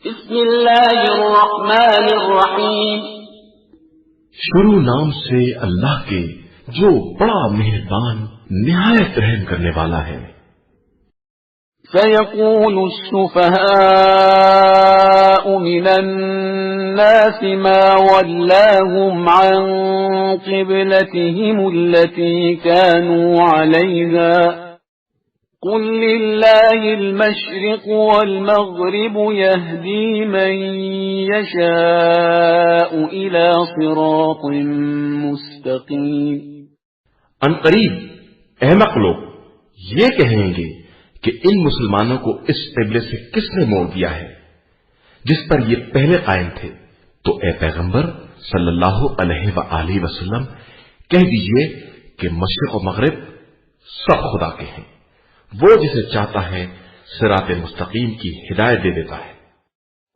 بسم اللہ الرحمن الرحیم شروع نام سے اللہ کے جو بڑا مہربان نہایت رحم کرنے والا ہے۔ سيقول السفهاء من الناس ما ولاهم عن قبلتهم التي كانوا عليها قل لله المشرق والمغرب يهدي من يشاء إلى صراط مستقيم۔ ان قریب احمق لوگ یہ کہیں گے کہ ان مسلمانوں کو اس قبلے سے کس نے موڑ دیا ہے جس پر یہ پہلے قائم تھے، تو اے پیغمبر صلی اللہ علیہ وآلہ وسلم کہہ دیجئے کہ مشرق و مغرب سب خدا کے ہیں، وہ جسے چاہتا ہے صراط مستقیم کی ہدایت دے دیتا ہے۔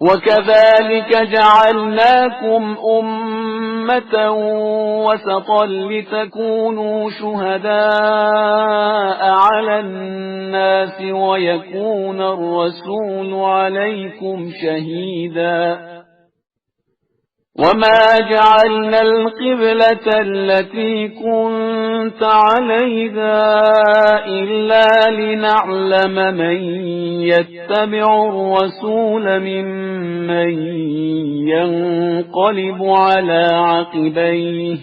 وَكَذَلِكَ جَعَلْنَاكُمْ أُمَّةً وَسَطًا لِتَكُونُوا شُهَدَاءَ عَلَى النَّاسِ وَيَكُونَ الرَّسُولُ عَلَيْكُمْ شَهِيدًا وَمَا جَعَلْنَا الْقِبْلَةَ الَّتِي كُنْتَ عَلَيْهَا إِلَّا لِنَعْلَمَ مَنْ يَتَّبِعُ الرَّسُولَ مِمَّنْ يَنْقَلِبُ عَلَى عَقِبَيْهِ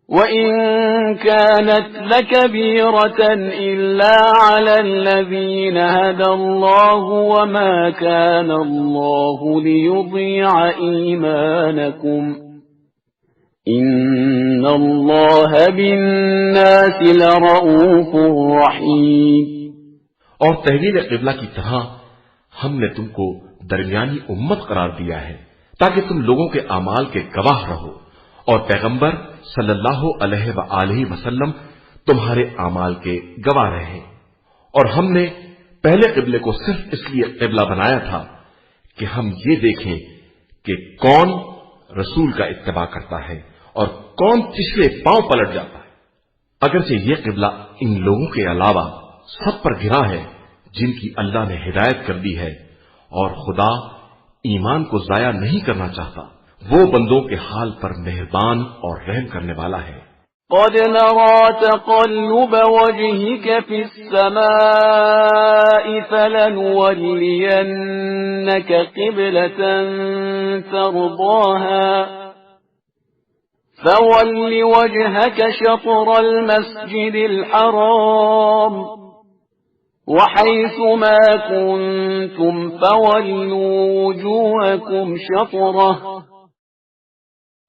وَإِنْ كَانَتْ لَكَبِيرَةً إِلَّا عَلَى الَّذِينَ هَدَى اللَّهُ وَمَا كَانَ اللَّهُ لِيُضِيعَ إِيمَانَكُمْ إِنَّ اللَّهَ بِالنَّاسِ لَرَءُوفٌ رَحِيمٌ۔ اور تحویل قبلہ کی طرح ہم نے تم کو درمیانی امت قرار دیا ہے تاکہ تم لوگوں کے اعمال کے گواہ رہو، اور پیغمبر صلی اللہ علیہ وآلہ وسلم تمہارے اعمال کے گواہ رہے۔ اور ہم نے پہلے قبلے کو صرف اس لیے قبلہ بنایا تھا کہ ہم یہ دیکھیں کہ کون رسول کا اتباع کرتا ہے اور کون پچھلے پاؤں پلٹ جاتا ہے، اگرچہ یہ قبلہ ان لوگوں کے علاوہ سب پر گرا ہے جن کی اللہ نے ہدایت کر دی ہے، اور خدا ایمان کو ضائع نہیں کرنا چاہتا، وہ بندوں کے حال پر مہربان اور رحم کرنے والا ہے۔ قد نرى تقلب وجهك في السماء فلنولينك قبلة ترضاها فول وجهك شطر المسجد الحرام وحيث ما كنتم فولوا وجوهكم شطره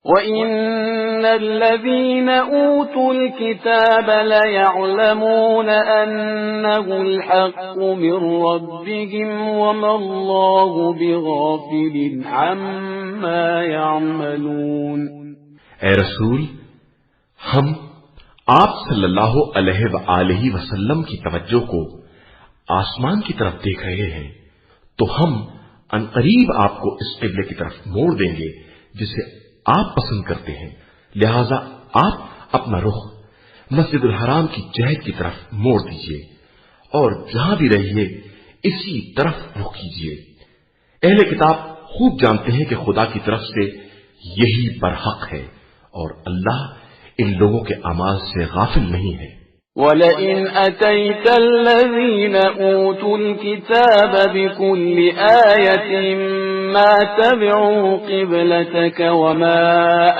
وَإِنَّ الَّذِينَ أُوتُوا الْكِتَابَ لَيَعْلَمُونَ أَنَّهُ الْحَقُّ مِنْ رَبِّهِمْ وَمَا اللَّهُ بِغَافِلٍ عَمَّا يَعْمَلُونَ۔ اے رسول، ہم آپ صلی اللہ علیہ وآلہ وسلم کی توجہ کو آسمان کی طرف دیکھ رہے ہیں، تو ہم ان قریب آپ کو اس قبلے کی طرف موڑ دیں گے جسے آپ پسند کرتے ہیں، لہذا آپ اپنا رخ مسجد الحرام کی جہت کی طرف موڑ دیجئے اور جہاں بھی رہیے اسی طرف رخ کیجئے۔ اہل کتاب خوب جانتے ہیں کہ خدا کی طرف سے یہی برحق ہے، اور اللہ ان لوگوں کے اعمال سے غافل نہیں ہے۔ وَلَئِنْ أَتَيْتَ الَّذِينَ أُوتُوا الْكِتَابَ بِكُلِّ آيَةٍ مَا تَبِعُوا قِبْلَتَكَ وَمَا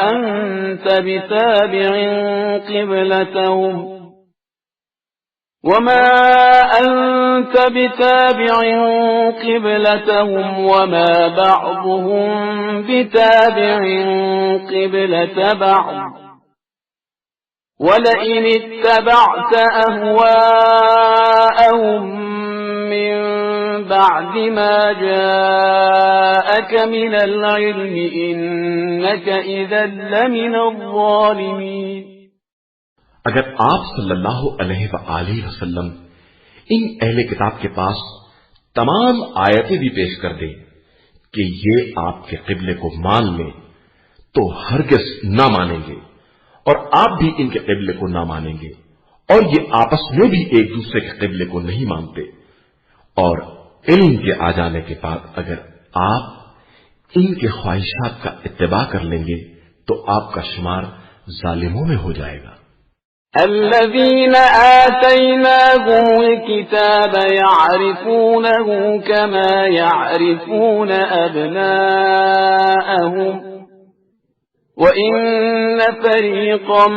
أَنْتَ بِتَابِعٍ قِبْلَتَهُمْ وَمَا بَعْضُهُمْ بِتَابِعٍ قِبْلَةَ بَعْضٍ وَلَئِنِ اتَّبَعْتَ أَهْوَاءَهُمْ مِنْ بَعْدِ مَا جَاءَكَ مِنَ الْعِلْمِ إِنَّكَ إِذًا لَمِنَ الظَّالِمِينَ۔ اگر آپ صلی اللہ علیہ وآلہ وسلم ان اہل کتاب کے پاس تمام آیتیں بھی پیش کر دیں کہ یہ آپ کے قبلے کو مان لیں، تو ہرگز نہ مانیں گے، اور آپ بھی ان کے قبلے کو نہ مانیں گے، اور یہ آپس میں بھی ایک دوسرے کے قبلے کو نہیں مانتے، اور علم کے آ جانے کے بعد اگر آپ ان کے خواہشات کا اتباع کر لیں گے تو آپ کا شمار ظالموں میں ہو جائے گا۔ الذين آتيناهم الكتاب يعرفونه كما يعرفون أبناءهم وإن فريقا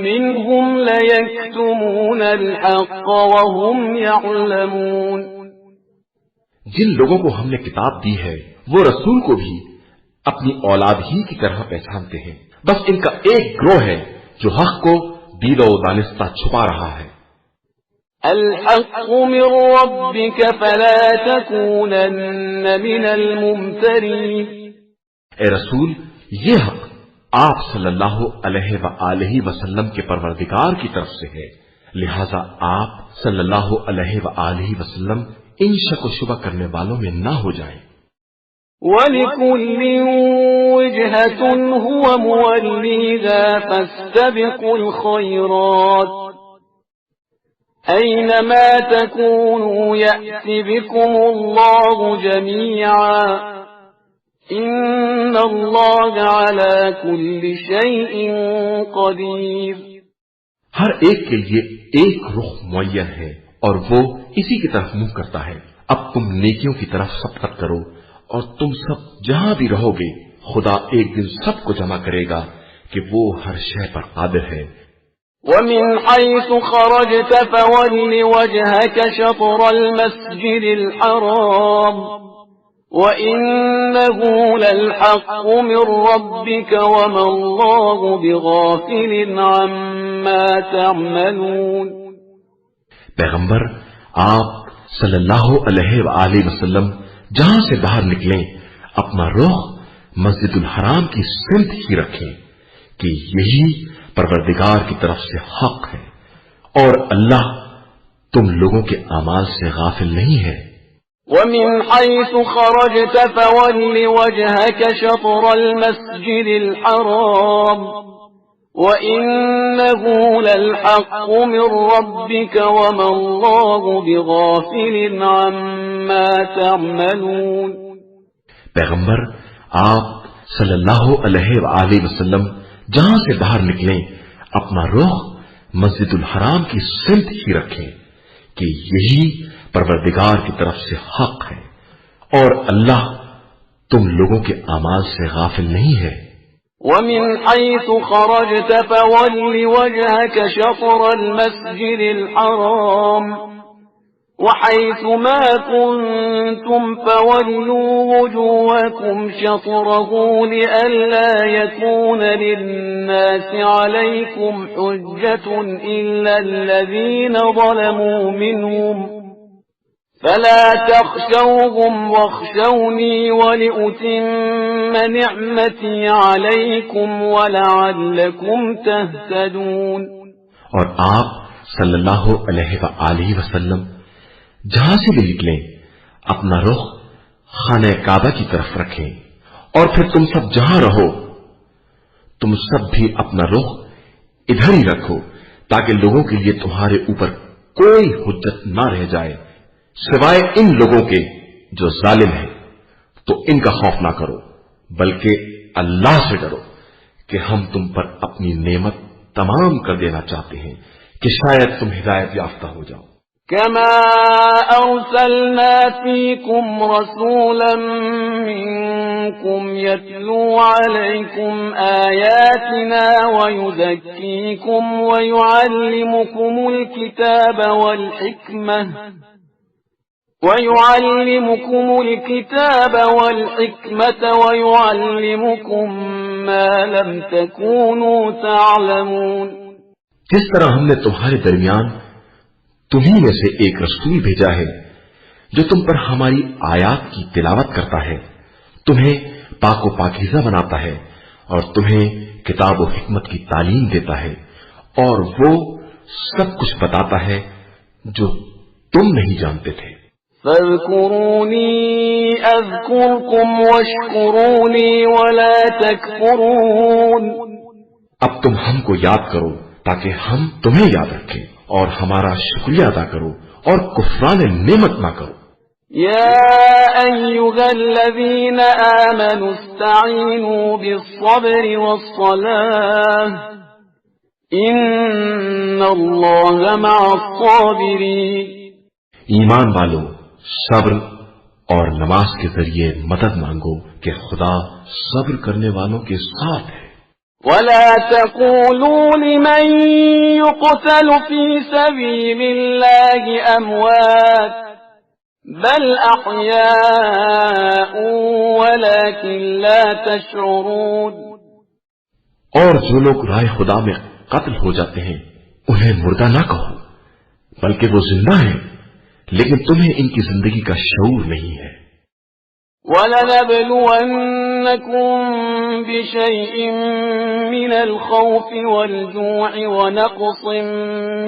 منهم ليكتمون الحق وهم يعلمون۔ جن لوگوں کو ہم نے کتاب دی ہے وہ رسول کو بھی اپنی اولاد ہی کی طرح پہچانتے ہیں، بس ان کا ایک گروہ ہے جو حق کو دید و دانستہ چھپا رہا ہے۔ الحق من ربك فلا تكونن من الممترين۔ اے رسول، یہ حق آپ صلی اللہ علیہ وآلہ وسلم کے پروردگار کی طرف سے ہے، لہذا آپ صلی اللہ علیہ وآلہ وسلم ان شک و شبہ کرنے والوں میں نہ ہو جائیں۔ وَلِكُلٍّ وِجْهَةٌ هُوَ مُوَلِّيهَا فَاسْتَبِقُوا الْخَيْرَاتِ أَيْنَمَا تَكُونُوا يَأْتِ بِكُمُ اللَّهُ جَمِيعًا إِنَّ اللَّهَ عَلَى كُلِّ شَيْءٍ قَدِيرٌ۔ ہر ایک کے لیے ایک رخ معین ہے اور وہ اسی کی طرف منہ کرتا ہے۔ اب تم نیکیوں کی طرف سبقت کرو اور تم سب جہاں بھی رہو گے خدا ایک دن سب کو جمع کرے گا کہ وہ ہر شے پر قادر ہے۔ وَمِنْ حَيْثُ خَرَجْتَ فَوَلِّ وَجْهَكَ شَطْرَ الْمَسْجِدِ الْحَرَامِ وَإِنَّهُ لَلْحَقُّ مِنْ رَبِّكَ وَمَا اللَّهُ بِغَافِلٍ عَمَّا تَعْمَلُونَ۔ پیغمبر آپ صلی اللہ علیہ وآلہ وسلم جہاں سے باہر نکلیں اپنا رخ مسجد الحرام کی سمت ہی رکھیں کہ یہی پروردگار کی طرف سے حق ہے اور اللہ تم لوگوں کے اعمال سے غافل نہیں ہے۔ وَمِنْ حَيْثُ خَرَجْتَ فَوَلِّ وَجْهَكَ شَطْرَ الْمَسْجِدِ الْحَرَامِ وَإِنَّهُ لَلْحَقُّ مِنْ رَبِّكَ وَمَا اللَّهُ بِغَافِلٍ عَمَّا تَعْمَلُونَ۔ پیغمبر آپ صلی اللہ علیہ وآلہ وسلم جہاں سے باہر نکلیں اپنا رخ مسجد الحرام کی سمت ہی رکھیں کہ یہی پروردگار کی طرف سے حق ہے اور اللہ تم لوگوں کے اعمال سے غافل نہیں ہے۔ وَمِنْ حَيْثُ خَرَجْتَ فَوَلِّ وَجْهَكَ شَطْرَ الْمَسْجِدِ الْحَرَامِ وَحَيْثُ مَا كُنْتُمْ فَوَلُّوا وُجُوهَكُمْ شَطْرَهُ لِئَلَّا يَكُونَ لِلنَّاسِ عَلَيْكُمْ حُجَّةٌ إِلَّا الَّذِينَ ظَلَمُوا مِنْهُمْ فَلَا تَخْشَوْهُمْ وَاخْشَوْنِي وَلِأُتِمَّ نِعْمَتِي عَلَيْكُمْ وَلَعَلَّكُمْ تَهْتَدُونَ۔ اور آپ صلی اللہ علیہ وآلہ وسلم جہاں سے بھی نکلیں اپنا رخ خانہ کعبہ کی طرف رکھیں اور پھر تم سب جہاں رہو تم سب بھی اپنا رخ ادھر ہی رکھو تاکہ لوگوں کے لیے تمہارے اوپر کوئی حجت نہ رہ جائے سوائے ان لوگوں کے جو ظالم ہیں، تو ان کا خوف نہ کرو بلکہ اللہ سے ڈرو کہ ہم تم پر اپنی نعمت تمام کر دینا چاہتے ہیں کہ شاید تم ہدایت یافتہ ہو جاؤ۔ كما أرسلنا فيكم رسولا منكم يتلو عليكم آياتنا ويزكيكم ويعلمكم الكتاب والحكمة ويعلمكم ما لم تكونوا تعلمون۔ جس طرح ہم نے تمہارے درمیان تمہیں میں سے ایک رسول بھیجا ہے جو تم پر ہماری آیات کی تلاوت کرتا ہے، تمہیں پاک و پاکیزہ بناتا ہے اور تمہیں کتاب و حکمت کی تعلیم دیتا ہے اور وہ سب کچھ بتاتا ہے جو تم نہیں جانتے تھے۔ فاذكروني اذكركم واشكروني ولا تكفرون۔ اب تم ہم کو یاد کرو تاکہ ہم تمہیں یاد رکھیں اور ہمارا شکریہ ادا کرو اور کفران نعمت نہ کرو۔ يا أيها الذين آمنوا استعينوا بالصبر والصلاة إن الله مع الصابرين. ایمان والو، صبر اور نماز کے ذریعے مدد مانگو کہ خدا صبر کرنے والوں کے ساتھ ہے. ولا تقولوا لمن يقتل في سبيل الله أموات بل أحياء ولكن لا تشعرون. اور جو لوگ راہ خدا میں قتل ہو جاتے ہیں انہیں مردہ نہ کہو، بلکہ وہ زندہ ہیں، لیکن تمہیں ان کی زندگی کا شعور نہیں ہے. وَلَنَبْلُوَنَّكُمْ بِشَيْءٍ مِّنَ الْخَوْفِ وَالْجُوعِ وَنَقْصٍ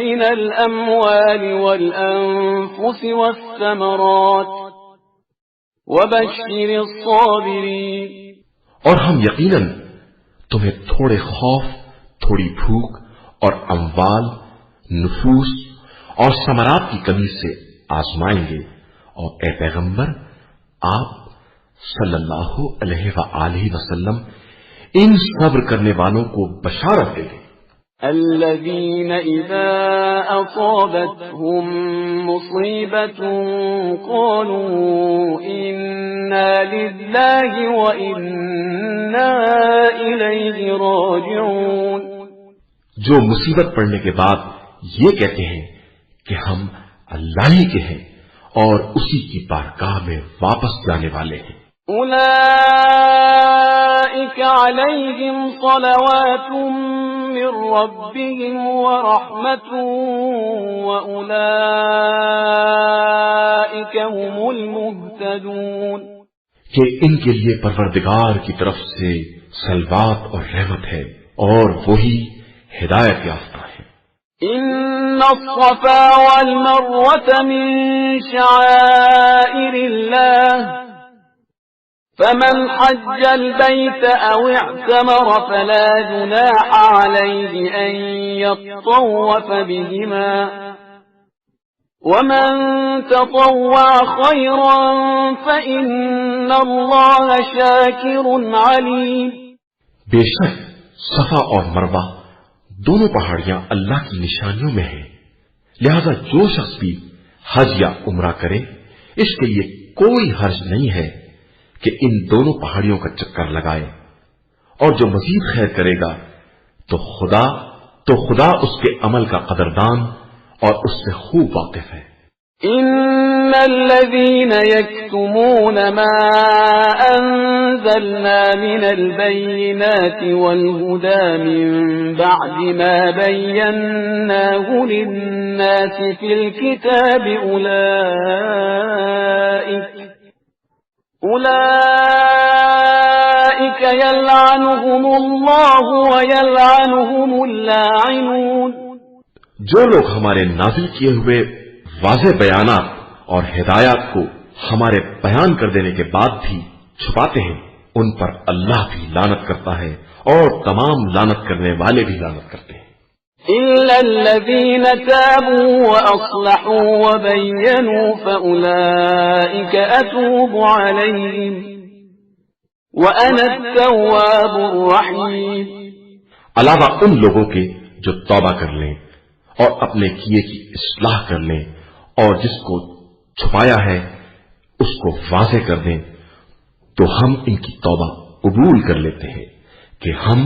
مِّنَ الْأَمْوَالِ وَالْأَنفُسِ وَالثَّمَرَاتِ وَبَشِّرِ الصَّابِرِينَ. اور ہم یقیناً تمہیں تھوڑے خوف، تھوڑی بھوک اور اموال، نفوس اور ثمرات کی کمی سے آزمائیں گے، اور اے پیغمبر آپ صلی اللہ علیہ وآلہ وسلم ان صبر کرنے والوں کو بشارت دے دیں. الذين إذا أصابتهم مصيبة قالوا إنا لله وإنا إليه راجعون. جو مصیبت پڑنے کے بعد یہ کہتے ہیں کہ ہم اللہ ہی کے ہیں اور اسی کی بارگاہ میں واپس جانے والے ہیں. أولئك عليهم صلوات من ربهم ورحمة وأولئك هم المهتدون. کہ ان کے لیے پروردگار کی طرف سے صلوات اور رحمت ہے اور وہی ہدایت یافتہ ہے. إن الصفا والمروة من شعائر الله فمن حج البيت أو اعتمر فلا جناح عليه أن يطوف بهما ومن تطوع خيرا فإن الله شاكر عليم. بے شک صفا اور مروہ دونوں پہاڑیاں اللہ کی نشانیوں میں ہیں، لہذا جو شخص بھی حج یا عمرہ کرے اس کے لیے کوئی حرج نہیں ہے کہ ان دونوں پہاڑیوں کا چکر لگائے، اور جو مزید خیر کرے گا تو خدا اس کے عمل کا قدردان اور اس سے خوب واقف ہے. إن الذين يكتمون ما أنزلنا من البينات والهدى من بعد ما بيناه للناس في الكتاب أولئك يلعنهم الله ويلعنهم اللاعنون. جو لوگ ہمارے نازل کیے ہوئے واضح بیانات اور ہدایات کو ہمارے بیان کر دینے کے بعد بھی چھپاتے ہیں ان پر اللہ بھی لعنت کرتا ہے اور تمام لعنت کرنے والے بھی لعنت کرتے ہیں. إلا الذين تابوا وأصلحوا وبينوا فأولئك أتوب عليهم وأنا التواب الرحيم. علاوہ ان لوگوں کے جو توبہ کر لیں اور اپنے کیے کی اصلاح کر لیں اور جس کو چھپایا ہے اس کو واضح کر دیں تو ہم ان کی توبہ قبول کر لیتے ہیں کہ ہم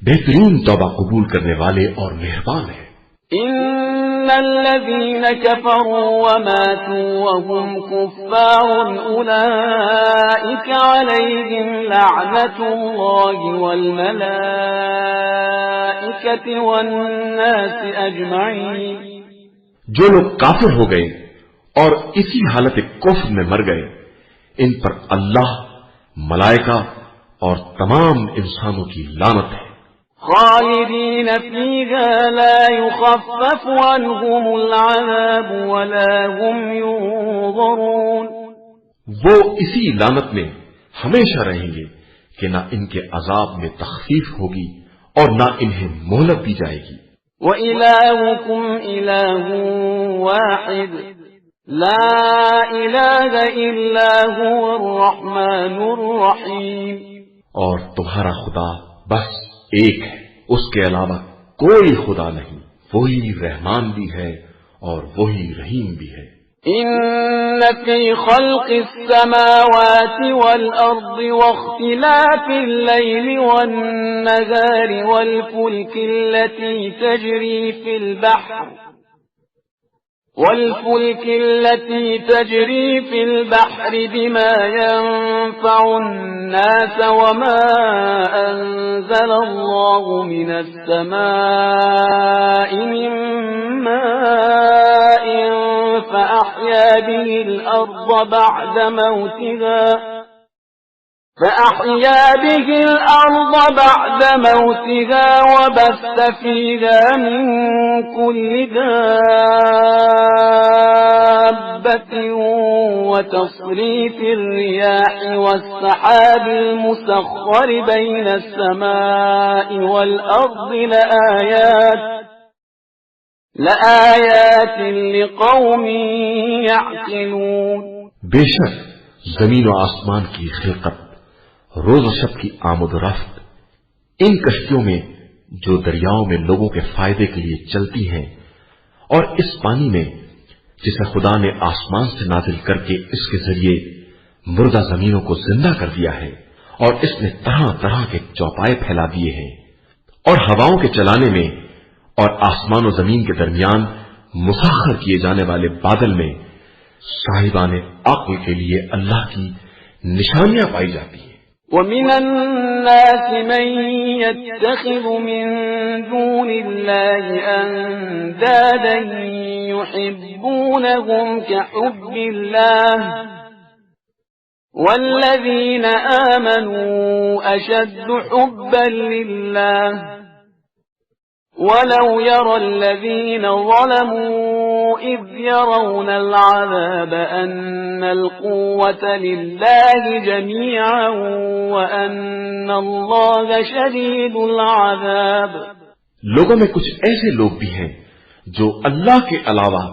بہترین توبہ قبول کرنے والے اور مہربان ہیں. إن الذين كفروا وماتوا وهم كفار أولئك عليهم لعنة الله والملائكة والناس أجمعين. جو لوگ کافر ہو گئے اور اسی حالت کفر میں مر گئے ان پر اللہ، ملائکہ اور تمام انسانوں کی لعنت ہے. خالدين فيها لا يخفف عنهم العذاب ولا هم ينظرون. وہ اسی لعنت میں ہمیشہ رہیں گے کہ نہ ان کے عذاب میں تخفیف ہوگی اور نہ انہیں مہلت دی جائے گی. وَإِلَٰهُكُمْ إِلَٰهٌ وَاحِدٌ لا الہ الا هو الرحمن الرحیم، اور تمہارا خدا بس ایک ہے، اس کے علاوہ کوئی خدا نہیں، وہی رحمان بھی ہے اور وہی رحیم بھی ہے۔ ان فی خلق السماوات والارض واختلاف اللیل والنہار والفلک التي تجری فی البحر بما ينفع الناس وما انزل الله من السماء من ماء فأحيا به الأرض بعد موتها وبث فيها من كل دابة وتصريف الرياح والسحاب المسخر بين السماء والأرض لآيات لقوم يعقلون۔ بے شک زمین و آسمان کی خلقت، روز و شب کی آمد و رفت، ان کشتیوں میں جو دریاؤں میں لوگوں کے فائدے کے لیے چلتی ہیں، اور اس پانی میں جسے خدا نے آسمان سے نازل کر کے اس کے ذریعے مردہ زمینوں کو زندہ کر دیا ہے، اور اس نے طرح طرح کے چوپائے پھیلا دیے ہیں، اور ہواؤں کے چلانے میں اور آسمان و زمین کے درمیان مسخر کیے جانے والے بادل میں صاحبان عقل کے لیے اللہ کی نشانیاں پائی جاتی ہیں۔ وَمِنَ النَّاسِ مَن يَتَّخِذُ مِن دُونِ اللَّهِ أَندَادًا يُحِبُّونَهُمْ كَحُبِّ اللَّهِ وَالَّذِينَ آمَنُوا أَشَدُّ حُبًّا لِلَّهِ وَلَوْ يَرَى الَّذِينَ ظَلَمُوا إِذْ يَرَوْنَ الْعَذَابَ أَنَّ الْقُوَّةَ لِلَّهِ جَمِيعًا وَأَنَّ اللَّهَ شَدِيدُ الْعَذَابِ۔ لوگوں میں کچھ ایسے لوگ بھی ہیں جو اللہ کے علاوہ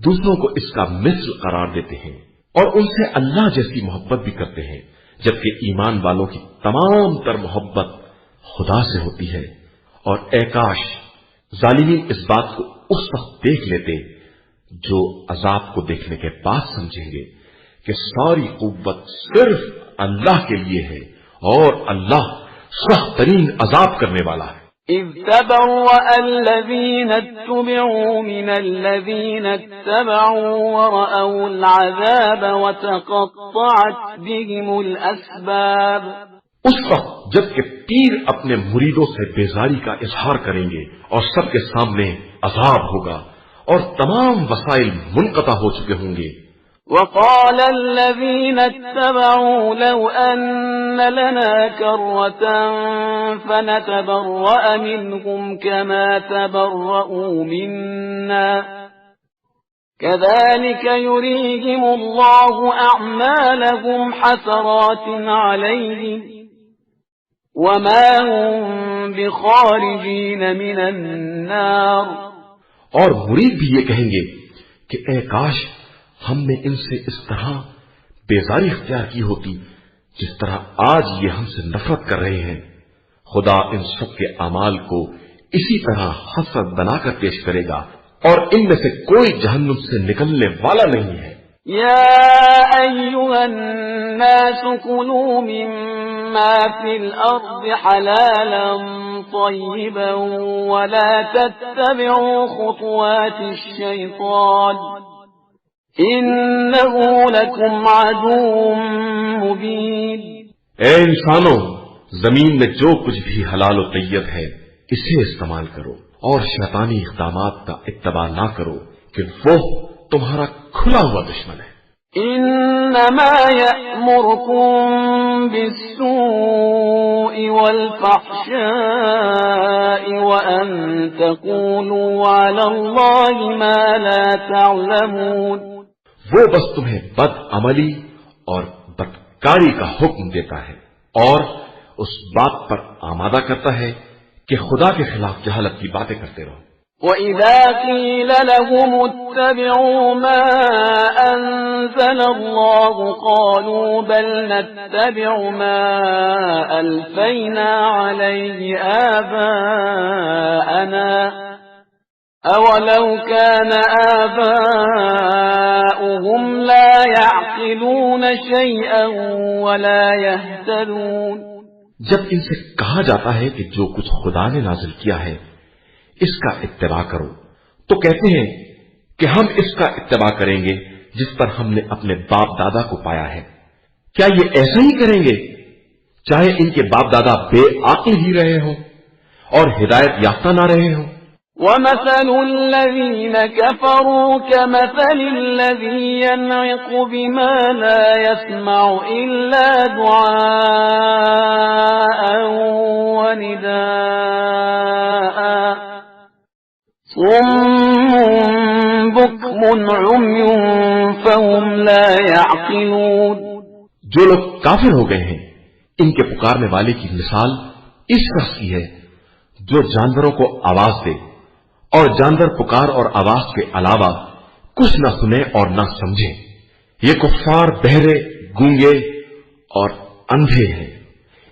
دوسروں کو اس کا مثل قرار دیتے ہیں اور ان سے اللہ جیسی محبت بھی کرتے ہیں، جبکہ ایمان والوں کی تمام تر محبت خدا سے ہوتی ہے۔ اور اے کاش ظالمین اس بات کو اس وقت دیکھ لیتے جو عذاب کو دیکھنے کے بعد سمجھیں گے کہ ساری قوت صرف اللہ کے لیے ہے اور اللہ سخت ترین عذاب کرنے والا ہے۔ إِذْ تَبَرَّأَ الَّذِينَ اتُّبِعُوا مِنَ الَّذِينَ اتَّبَعُوا وَرَأَوُا الْعَذَابَ وَتَقَطَّعَتْ بِهِمُ الْأَسْبَابُ۔ اس وقت جب کہ پیر اپنے مریدوں سے بیزاری کا اظہار کریں گے اور سب کے سامنے عذاب ہوگا اور تمام وسائل منقطع ہو چکے ہوں گے۔ وَقَالَ الَّذِينَ اتَّبَعُوا لَوْ أَنَّ لَنَا كَرَّةً فَنَتَبَرَّأَ مِنْهُمْ كَمَا تَبَرَّؤُوا مِنَّا كَذَلِكَ يُرِيهِمُ اللَّهُ أَعْمَالَهُمْ حَسَرَاتٍ عَلَيْهِمْ وَمَا هُمْ بِخَارِجِينَ مِنَ النَّارِ۔ اور مرید بھی یہ کہیں گے کہ اے کاش ہم نے ان سے اس طرح بیزاری اختیار کی ہوتی جس طرح آج یہ ہم سے نفرت کر رہے ہیں۔ خدا ان سب کے اعمال کو اسی طرح حسرت بنا کر پیش کرے گا اور ان میں سے کوئی جہنم سے نکلنے والا نہیں ہے۔ یا ایھا الناس کلوا مما فی الارض حلالا طیبا ولا تتبعوا خطوات الشیطان انه لکم عدو مبین۔ اے انسانوں، زمین میں جو کچھ بھی حلال و طیب ہے اسے استعمال کرو اور شیطانی اقدامات کا اتباع نہ کرو کہ وہ تمہارا کھلا ہوا دشمن ہے۔ انما یأمرکم بالسوء والفحشاء وان تقولوا علی اللہ ما لا تعلمون۔ وہ بس تمہیں بد عملی اور بدکاری کا حکم دیتا ہے اور اس بات پر آمادہ کرتا ہے کہ خدا کے خلاف جہالت کی باتیں کرتے رہو۔ وَإِذَا قِيلَ لَهُمُ اتَّبِعُوا مَا أَنزَلَ اللَّهُ قَالُوا بَلْ نَتَّبِعُ مَا أَلْفَيْنَا عَلَيْهِ آبَاءَنَا أَوَلَوْ كَانَ آبَاؤُهُمْ لَا يَعْقِلُونَ شَيْئًا وَلَا يَهْتَدُونَ۔ جب ان سے کہا جاتا ہے کہ جو کچھ خدا نے نازل کیا ہے اس کا اتباع کرو، تو کہتے ہیں کہ ہم اس کا اتباع کریں گے جس پر ہم نے اپنے باپ دادا کو پایا ہے۔ کیا یہ ایسا ہی کریں گے چاہے ان کے باپ دادا بے عقل ہی رہے ہوں اور ہدایت یافتہ نہ رہے ہوں؟ وَمَثَلُ الَّذِينَ كَفَرُوا كَمَثَلِ الَّذِي يَنْعِقُ بِمَا لَا يَسْمَعُ إِلَّا دُعَاءً وَنِدَاءً صُمٌّ بُكْمٌ عُمْيٌ فَهُمْ لَا يَعْقِلُونَ۔ جو لوگ کافر ہو گئے ہیں ان کے پکارنے والے کی مثال اس شخص کی ہے جو جانوروں کو آواز دے اور جانور پکار اور آواز کے علاوہ کچھ نہ سنے اور نہ سمجھے۔ یہ کفار بہرے، گونگے اور اندھے ہیں،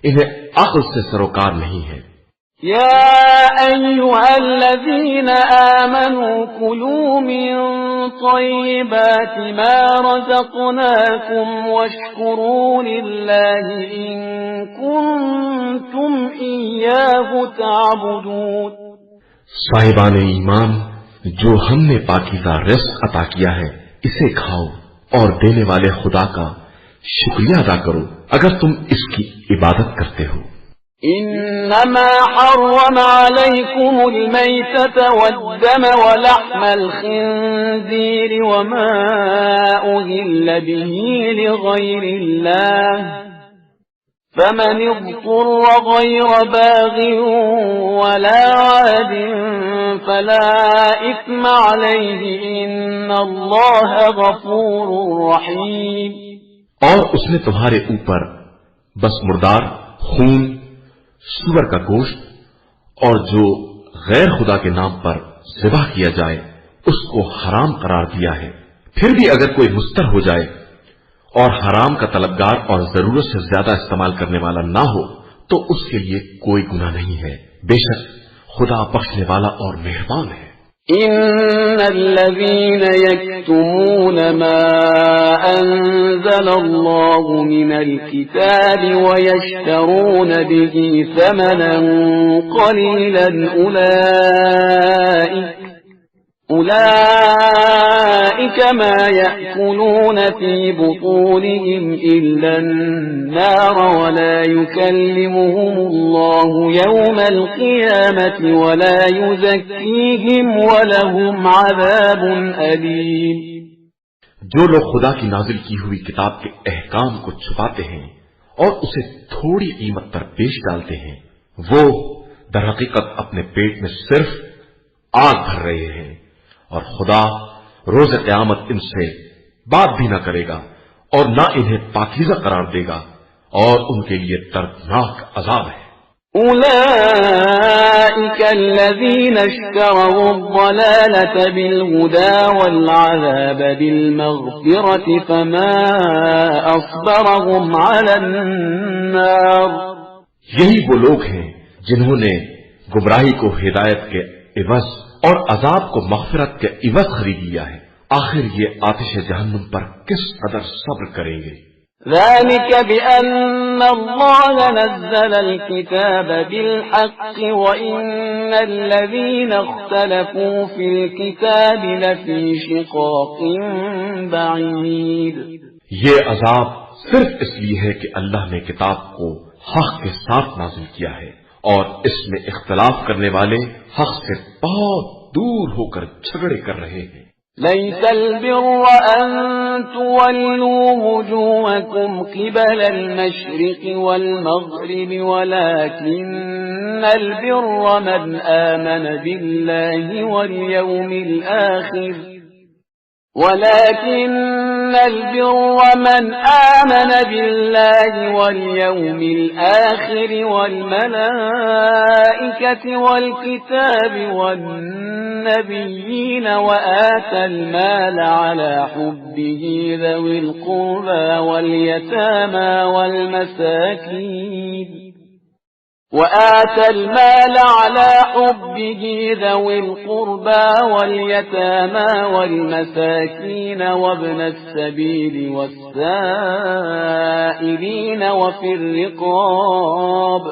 انہیں عقل سے سروکار نہیں ہے۔ يا أيها الذين آمنوا كلوا من طيبات ما رزقناكم واشكروا لله إن كنتم إياه تعبدون۔ صاحبان ایمان، جو ہم نے پاکیزہ رزق عطا کیا ہے اسے کھاؤ اور دینے والے خدا کا شکریہ ادا کرو اگر تم اس کی عبادت کرتے ہو۔ إنما حرم عليكم الميتة والدم ولحم الخنزير وما أهل به لغير الله فمن اضطر غير باغ ولا عاد فلا إثم عليه إن الله غفور رحيم۔ اور اس نے تمہارے اوپر بس مردار، خون، سور کا گوشت اور جو غیر خدا کے نام پر ذبح کیا جائے اس کو حرام قرار دیا ہے۔ پھر بھی اگر کوئی مستر ہو جائے اور حرام کا طلبگار اور ضرورت سے زیادہ استعمال کرنے والا نہ ہو تو اس کے لیے کوئی گناہ نہیں ہے، بے شک خدا بخشنے والا اور مہربان ہے۔ إن الذين يكتمون ما أنزل الله من الكتاب ويشترون به ثمنا قليلا أولئك ما يأكلون في بطونهم إلا النار ولا يكلمهم الله يوم القيامة ولا يزكيهم ولهم عذاب أليم۔ جو لوگ خدا کی نازل کی ہوئی کتاب کے احکام کو چھپاتے ہیں اور اسے تھوڑی قیمت پر بیچ ڈالتے ہیں وہ در حقیقت اپنے پیٹ میں صرف آگ بھر رہے ہیں اور خدا روز قیامت ان سے بات بھی نہ کرے گا اور نہ انہیں پاکیزہ قرار دے گا اور ان کے لیے دردناک عذاب ہے۔ أولئك الذين اشتروا الضلالة بالهدى والعذاب بالمغفرة فما أصبرهم على النار۔ یہی وہ لوگ ہیں جنہوں نے گمراہی کو ہدایت کے عوض اور عذاب کو مغفرت کے عوض خرید لیا ہے، آخر یہ آتش جہنم پر کس قدر صبر کریں گے۔ ذلك بأن الله نزل الكتاب بالحق وإن الذين اختلفوا في الكتاب لفي شقاق بعيد۔ یہ عذاب صرف اس لیے ہے کہ اللہ نے کتاب کو حق کے ساتھ نازل کیا ہے اور اس میں اختلاف کرنے والے حق سے بہت دور ہو کر جھگڑے کر رہے ہیں۔ ليس البر أن تولوا وجوهكم قبل المشرق والمغرب ولكن البر من آمن بالله واليوم الآخر ولكن البر من آمن بالله واليوم الآخر والملائكة والكتاب والنبيين وآتى المال على حبه ذوي القربى واليتامى والمساكين وابن السبيل والسائلين وفي الرقاب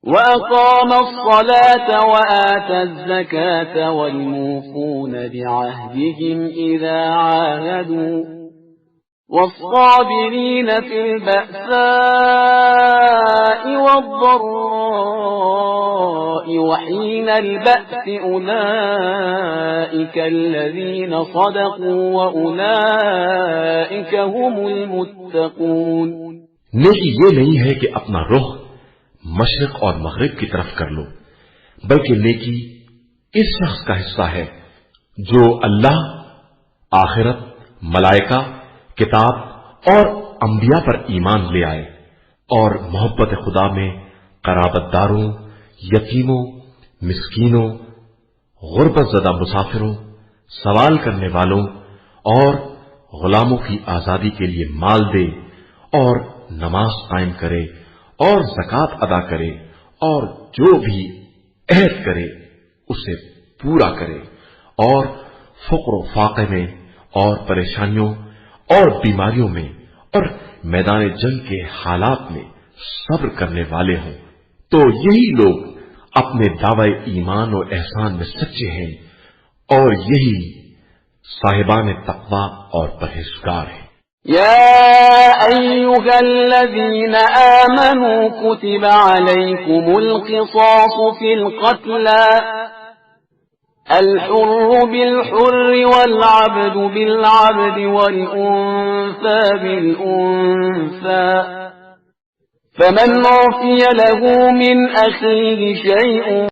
وأقام الصلاة وآتى الزكاة والموفون بعهدهم إذا عاهدوا والصابرين في البأساء والضراء وحين البأس أولئك الذين صدقوا وأولئك هم المتقون۔ نیکی یہ نہیں ہے کہ اپنا رخ مشرق اور مغرب کی طرف کر لو، بلکہ نیکی اس شخص کا حصہ ہے جو اللہ، آخرت، ملائکہ، کتاب اور انبیاء پر ایمان لے آئے اور محبت خدا میں قرابت داروں، یتیموں، مسکینوں، غربت زدہ مسافروں، سوال کرنے والوں اور غلاموں کی آزادی کے لیے مال دے اور نماز قائم کرے اور زکوٰۃ ادا کرے اور جو بھی عہد کرے اسے پورا کرے اور فقر و فاقے میں اور پریشانیوں اور بیماریوں میں اور میدان جنگ کے حالات میں صبر کرنے والے ہوں، تو یہی لوگ اپنے دعوی ایمان و احسان میں سچے ہیں اور یہی صاحبان تقوی اور پرہیزگار ہیں۔ يا أيها الذين آمنوا كتب عليكم القصاص في القتلى الحر بالحر والعبد بالعبد والأنثى بالأنثى فمن عفي له من أخيه شيء